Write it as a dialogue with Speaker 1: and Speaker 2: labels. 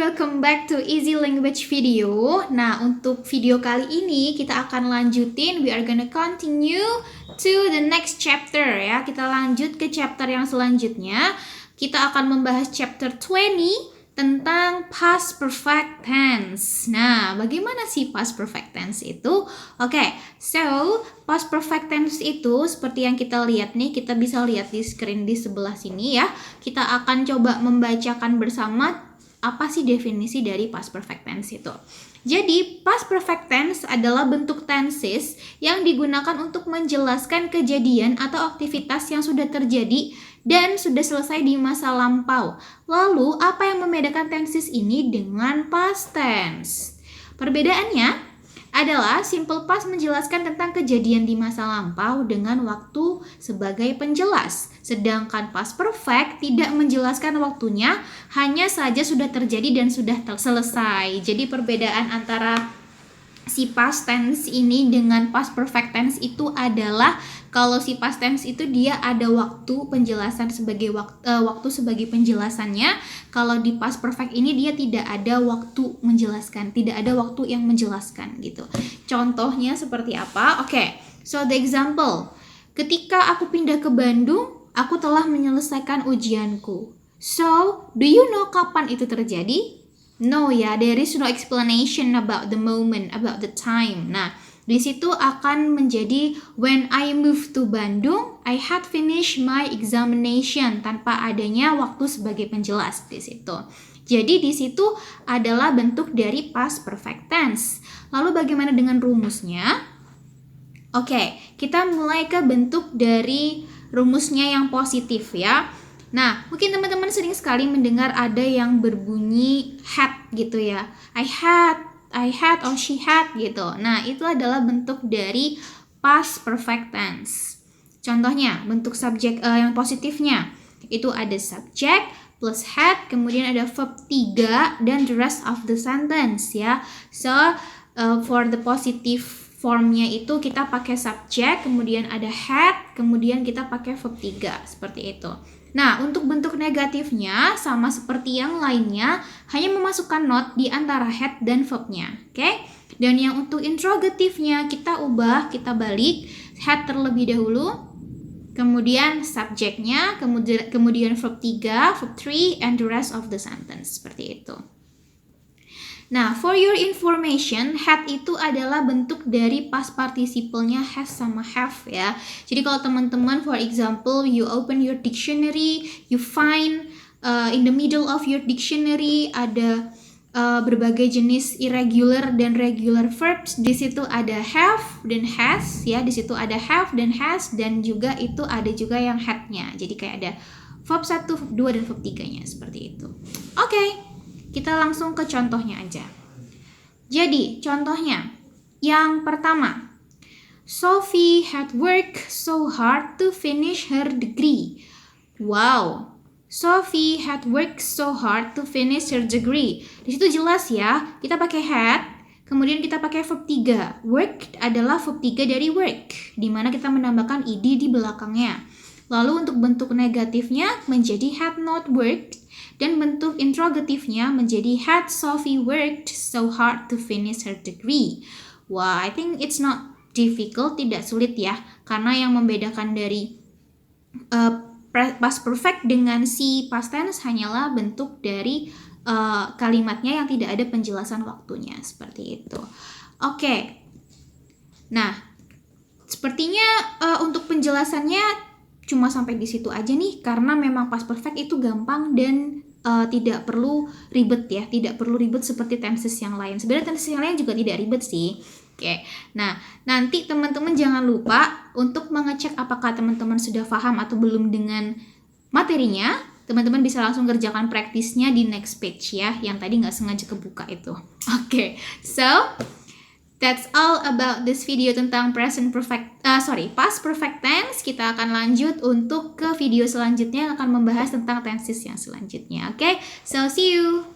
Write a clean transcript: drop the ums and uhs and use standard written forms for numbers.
Speaker 1: welcome back to Easy Language video. Nah, untuk video kali ini kita akan lanjutin. We are gonna continue to the next chapter ya. Kita lanjut ke chapter yang selanjutnya. Kita akan membahas chapter 20 tentang past perfect tense. Nah, bagaimana sih past perfect tense itu? Oke, so past perfect tense itu seperti yang kita lihat nih, kita bisa lihat di screen di sebelah sini ya. Kita akan coba membacakan bersama apa sih definisi dari past perfect tense itu. Jadi, past perfect tense adalah bentuk tenses yang digunakan untuk menjelaskan kejadian atau aktivitas yang sudah terjadi dan sudah selesai di masa lampau. Lalu, apa yang membedakan tenses ini dengan past tense? Perbedaannya adalah simple past menjelaskan tentang kejadian di masa lampau dengan waktu sebagai penjelas. Sedangkan past perfect tidak menjelaskan waktunya, hanya saja sudah terjadi dan sudah selesai. Jadi perbedaan antara si past tense ini dengan past perfect tense itu adalah kalau si past tense itu dia ada waktu penjelasan sebagai waktu sebagai penjelasannya. Kalau di past perfect ini dia tidak ada waktu menjelaskan, tidak ada waktu yang menjelaskan gitu. Contohnya seperti apa? Oke, so the example. Ketika aku pindah ke Bandung, aku telah menyelesaikan ujianku. So, do you know kapan itu terjadi? No ya, there is no explanation about the moment, about the time. Nah, di situ akan menjadi when I moved to Bandung, I had finished my examination tanpa adanya waktu sebagai penjelas di situ. Jadi di situ adalah bentuk dari past perfect tense. Lalu bagaimana dengan rumusnya? Oke, kita mulai ke bentuk dari rumusnya yang positif ya. Nah, mungkin teman-teman sering sekali mendengar ada yang berbunyi had gitu ya. I had or she had gitu. Nah, itu adalah bentuk dari past perfect tense. Contohnya, bentuk subjek yang positifnya itu ada subject plus had, kemudian ada verb 3 dan the rest of the sentence ya. So, for the positive formnya itu kita pakai subject, kemudian ada had, kemudian kita pakai verb 3 seperti itu. Nah, untuk bentuk negatifnya sama seperti yang lainnya, hanya memasukkan not di antara had dan verbnya, oke? Dan yang untuk interrogatifnya kita ubah, kita balik had terlebih dahulu, kemudian subjeknya, kemudian verb 3, verb 3, and the rest of the sentence, seperti itu. Nah, for your information, had itu adalah bentuk dari past participle-nya has sama have ya. Jadi kalau teman-teman, for example, you open your dictionary, you find in the middle of your dictionary ada berbagai jenis irregular dan regular verbs. Di situ ada have dan has ya. Di situ ada have dan has dan juga itu ada juga yang had-nya. Jadi kayak ada verb 1, 2 dan verb 3-nya seperti itu. Oke. Kita langsung ke contohnya aja. Jadi, contohnya yang pertama, Sophie had worked so hard to finish her degree. Wow, Sophie had worked so hard to finish her degree. Di situ jelas ya, kita pakai had, kemudian kita pakai verb 3. Work adalah verb 3 dari work, di mana kita menambahkan ed di belakangnya. Lalu untuk bentuk negatifnya menjadi had not worked. Dan bentuk interrogatifnya menjadi had Sophie worked so hard to finish her degree. Wah, I think it's not difficult, tidak sulit ya. Karena yang membedakan dari past perfect dengan si past tense hanyalah bentuk dari kalimatnya yang tidak ada penjelasan waktunya. Seperti itu. Oke. Nah, sepertinya untuk penjelasannya cuma sampai di situ aja nih, karena memang past perfect itu gampang dan tidak perlu ribet ya, tidak perlu ribet seperti tenses yang lain. Sebenarnya tenses yang lain juga tidak ribet sih. Oke, nah nanti teman-teman jangan lupa untuk mengecek apakah teman-teman sudah paham atau belum dengan materinya. Teman-teman bisa langsung kerjakan praktisnya di next page ya, yang tadi nggak sengaja kebuka itu. Oke, so that's all about this video tentang past perfect tense. Kita akan lanjut untuk ke video selanjutnya yang akan membahas tentang tenses yang selanjutnya. Oke, so see you.